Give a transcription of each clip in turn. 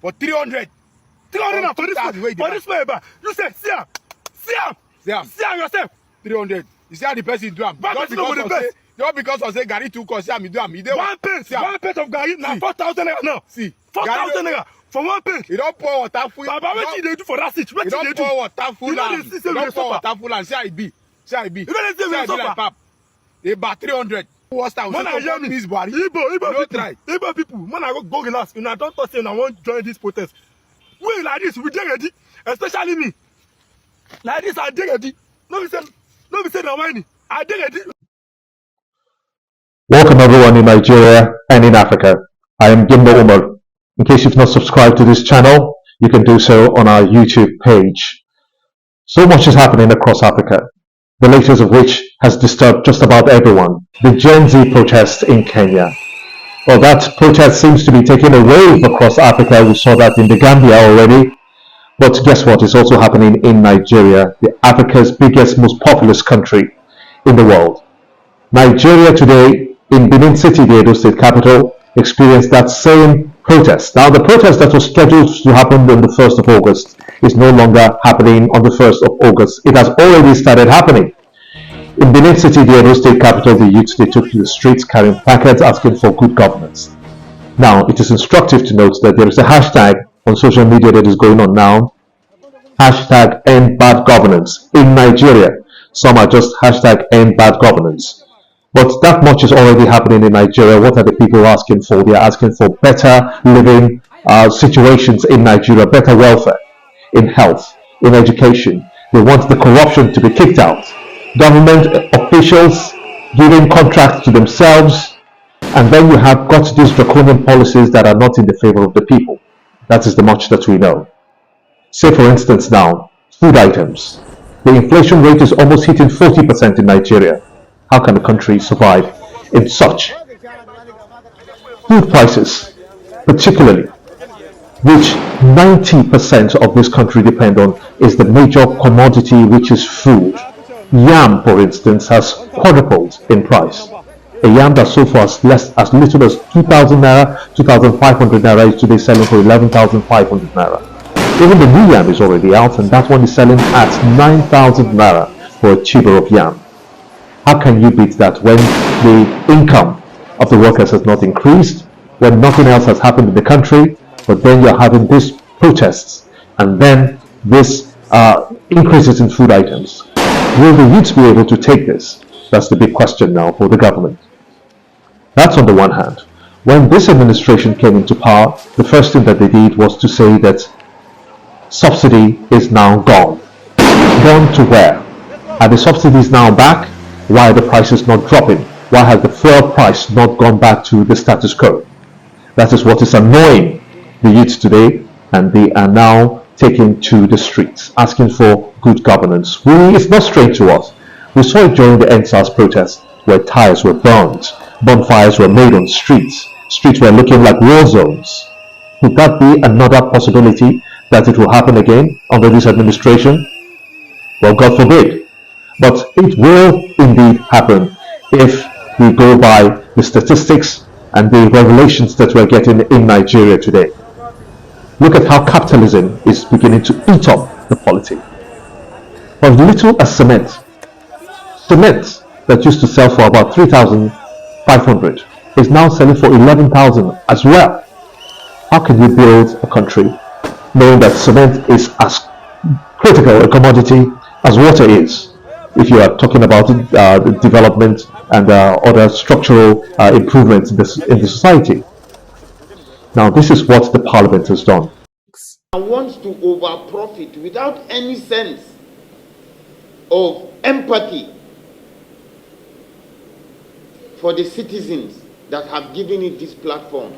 For 300. 300 for this way. You say, see him yourself. 300. You see how the person do am. Just because of say Gary too cost, see how me do am. One pint of Gary now 4,000 naira now. See, 4,000 naira for one pint. You don't pour water full. Baba, what you do for that sit? You don't pour water full. You don't pour water full and see how it be. See how it be. You don't see how it be like pap. They buy 300. What's that? Man, I hear me. Igbo people. Man, I go relax. You know, don't talk saying I won't join this protest. We like this, we dey ready. Especially me. Like this, I dey ready. No be say no whining. I dey ready. Welcome everyone in Nigeria and in Africa. I am Gimbo Umar. In case you've not subscribed to this channel, you can do so on our YouTube page. So much is happening across Africa, the latest of which has disturbed just about everyone. The Gen Z protests in Kenya. Well, that protest seems to be taking a wave across Africa. We saw that in the Gambia already. But guess what? It's also happening in Nigeria, Africa's biggest, most populous country in the world. Nigeria today, in Benin City, the Edo State capital, experienced that same protest. Now, the protest that was scheduled to happen on the 1st of August is no longer happening on the 1st of August. It has already started happening. In Benin City, the Edo State capital, the youths, they took to the streets carrying placards asking for good governance. Now, it is instructive to note that there is a hashtag on social media that is going on now. Hashtag end bad governance in Nigeria. Some are just hashtag end bad governance. But that much is already happening in Nigeria. What are the people asking for? They are asking for better living situations in Nigeria, better welfare, in health, in education. They want the corruption to be kicked out. Government officials giving contracts to themselves, and then you have got these draconian policies that are not in the favor of the people. That is the much that we know. Say for instance now, food items. The inflation rate is almost hitting 40% in Nigeria. How can the country survive in such? Food prices, particularly, which 90% of this country depend on, is the major commodity, which is food. Yam, for instance, has quadrupled in price. A yam that so far as little as 2,000 naira, 2,500 naira is today selling for 11,500 naira. Even the new yam is already out, and that one is selling at 9,000 naira for a tuber of yam. How can you beat that when the income of the workers has not increased, when nothing else has happened in the country, but then you're having these protests and then this increases in food items? Will the youths be able to take this? That's the big question now for the government. That's on the one hand. When this administration came into power, the first thing that they did was to say that subsidy is now gone. Gone to where? Are the subsidies now back? Why are the prices not dropping? Why has the fuel price not gone back to the status quo? That is what is annoying the youths today, and they are now taking to the streets, asking for good governance. It's not strange to us. We saw it during the NSAS protests, where tires were burned, bonfires were made on streets were looking like war zones. Could that be another possibility that it will happen again under this administration? Well, God forbid. But it will indeed happen if we go by the statistics and the revelations that we're getting in Nigeria today. Look at how capitalism is beginning to eat up the polity. As little as cement that used to sell for about 3,500 is now selling for 11,000 as well. How can you build a country knowing that cement is as critical a commodity as water is, if you are talking about the development and other structural improvements in the society? Now, this is what the parliament has done. Wants to over-profit without any sense of empathy for the citizens that have given it this platform.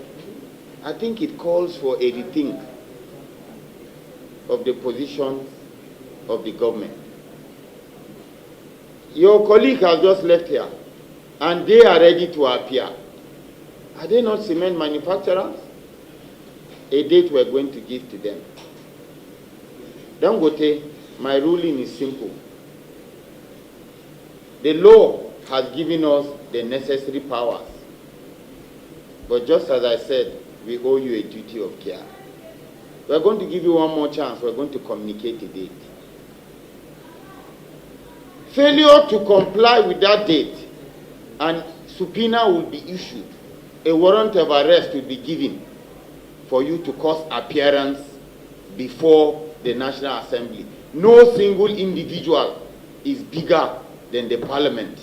I think it calls for a rethink of the position of the government. Your colleague has just left here, and they are ready to appear. Are they not cement manufacturers? A date we're going to give to them. Dangote, my ruling is simple. The law has given us the necessary powers. But just as I said, we owe you a duty of care. We're going to give you one more chance. We're going to communicate a date. Failure to comply with that date, and subpoena will be issued. A warrant of arrest will be given for you to cause appearance before the National Assembly. No single individual is bigger than the parliament.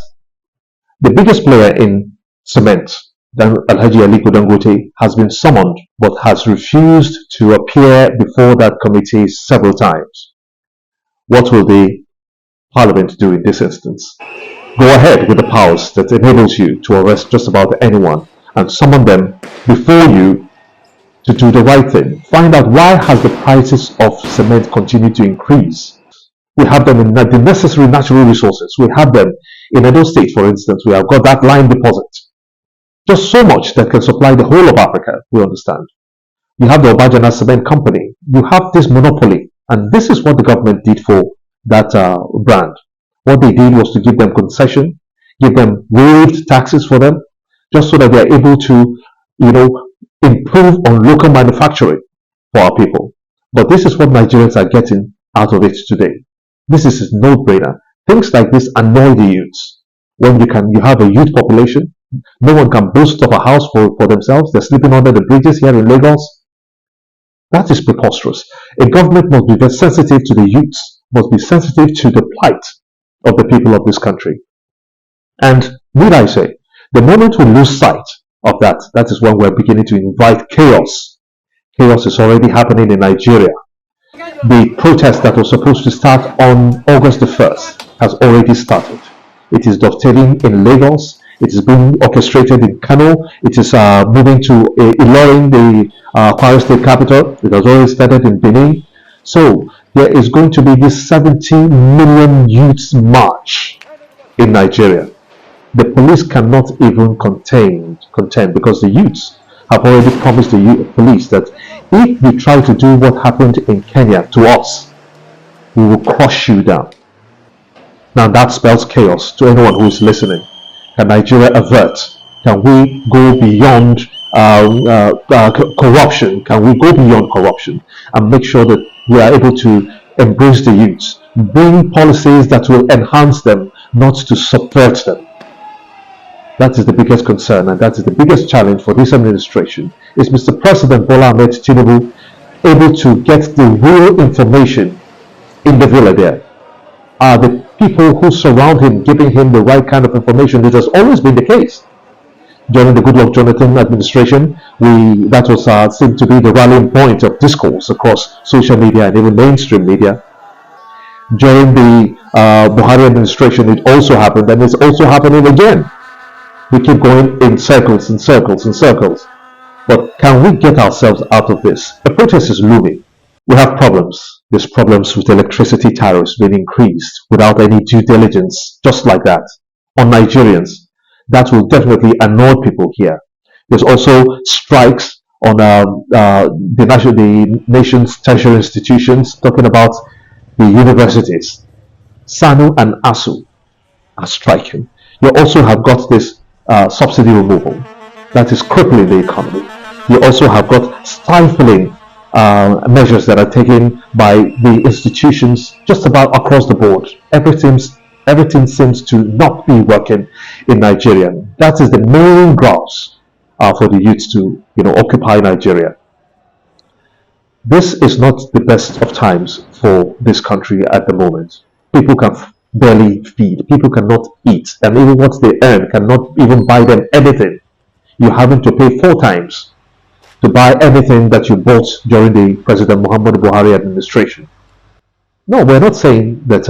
The biggest player in cement, Alhaji Aliko Dangote, has been summoned but has refused to appear before that committee several times. What will the Parliament do in this instance? Go ahead with the powers that enables you to arrest just about anyone and summon them before you to do the right thing. Find out why has the prices of cement continued to increase. We have them in the necessary natural resources. We have them in Edo State, for instance. We have got that lime deposit. Just so much that can supply the whole of Africa, we understand. You have the Obajana Cement Company. You have this monopoly. And this is what the government did for that brand. What they did was to give them concession, give them waived taxes for them, just so that they are able to, improve on local manufacturing for our people. But this is what Nigerians are getting out of it today. This is a no-brainer. Things like this annoy the youths. When you have a youth population, no one can boast of a house for themselves. They're sleeping under the bridges here in Lagos. That is preposterous. A government must be very sensitive to the youths, must be sensitive to the plight of the people of this country. And need I say, the moment we lose sight of that, that is when we're beginning to invite chaos. Chaos is already happening in Nigeria. The protest that was supposed to start on August the 1st has already started. It is dovetailing in Lagos. It is being orchestrated in Kano. It is moving to Ilorin, the Kwara State capital. It has already started in Benin. So there is going to be this 70 million youths march in Nigeria. The police cannot even contend because the youths have already promised the police that if we try to do what happened in Kenya to us, we will crush you down. Now that spells chaos to anyone who is listening. Can Nigeria avert? Can we go beyond corruption? Can we go beyond corruption and make sure that we are able to embrace the youths, bring policies that will enhance them, not to subvert them? That is the biggest concern, and that is the biggest challenge for this administration. Is Mr. President Bola Ahmed Tinubu able to get the real information in the villa there? Are the people who surround him giving him the right kind of information? This has always been the case. During the Goodluck Jonathan administration, that was seemed to be the rallying point of discourse across social media and even mainstream media. During the Buhari administration, it also happened, and it's also happening again. We keep going in circles and circles and circles. But can we get ourselves out of this? The protest is looming. We have problems. There's problems with electricity tariffs being increased without any due diligence, just like that, on Nigerians. That will definitely annoy people here. There's also strikes on the nation's tertiary institutions, talking about the universities. SANU and ASU are striking. You also have got this subsidy removal that is crippling the economy. You also have got stifling measures that are taken by the institutions just about across the board. Everything seems to not be working in Nigeria. That is the main grounds for the youth to occupy Nigeria. This is not the best of times for this country at the moment. People can barely feed. People cannot eat, and even what they earn cannot even buy them anything. You're having to pay 4 times to buy anything that you bought during the President Muhammadu Buhari administration. No, we're not saying that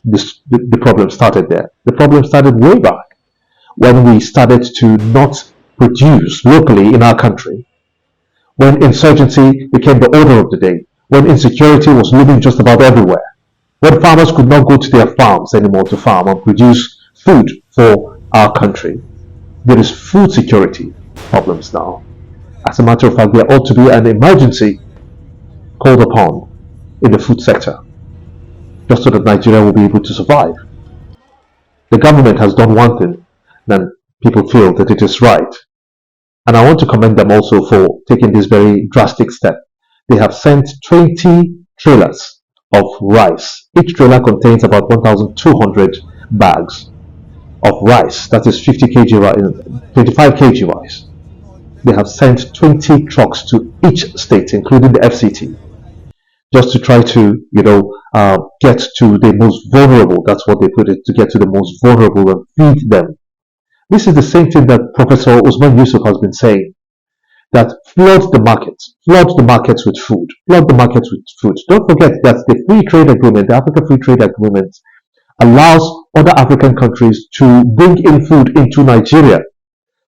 the problem started there. The problem started way back when we started to not produce locally in our country, when insurgency became the order of the day, when insecurity was looming just about everywhere, when farmers could not go to their farms anymore to farm and produce food for our country. There is food security problems now. As a matter of fact, there ought to be an emergency called upon in the food sector, just so that Nigeria will be able to survive. The government has done one thing, and people feel that it is right. And I want to commend them also for taking this very drastic step. they have sent 20 trailers of rice. Each trailer contains about 1,200 bags of rice. That is 50 kg rice, 25 kg rice. They have sent 20 trucks to each state, including the FCT, just to try to, get to the most vulnerable. That's what they put it, to get to the most vulnerable and feed them. This is the same thing that Professor Usman Yusuf has been saying, that flood the markets with food, flood the markets with food. Don't forget that the free trade agreement, the Africa Free Trade Agreement, allows other African countries to bring in food into Nigeria.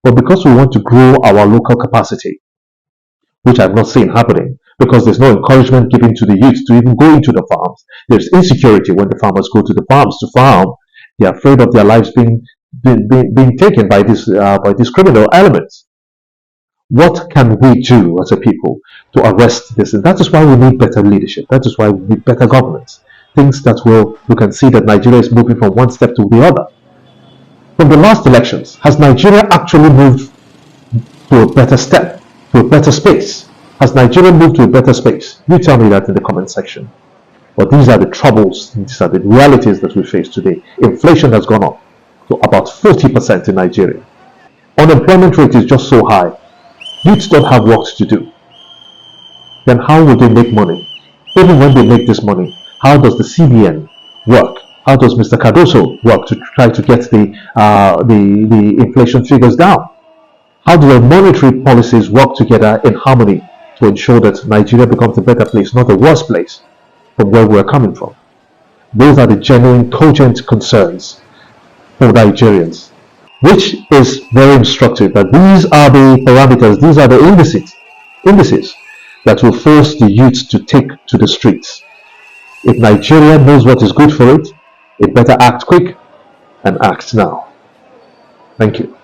But because we want to grow our local capacity, which I've not seen happening, because there's no encouragement given to the youth to even go into the farms. There's insecurity when the farmers go to the farms to farm. They're afraid of their lives being taken by these criminal elements. What can we do as a people to arrest this? And that is why we need better leadership. That is why we need better governance. Things that we can see that Nigeria is moving from one step to the other. From the last elections, has Nigeria actually moved to a better step, to a better space? Has Nigeria moved to a better space? You tell me that in the comment section. But these are the troubles, these are the realities that we face today. Inflation has gone up to about 40% in Nigeria. Unemployment rate is just so high. Youths don't have work to do. Then how will they make money? Even when they make this money, how does the CBN work? How does Mr. Cardoso work to try to get the inflation figures down? How do the monetary policies work together in harmony to ensure that Nigeria becomes a better place, not a worse place from where we're coming from? Those are the genuine, cogent concerns for Nigerians, which is very instructive that these are the parameters, these are the indices that will force the youth to take to the streets. If Nigeria knows what is good for it, it better act quick and act now. Thank you.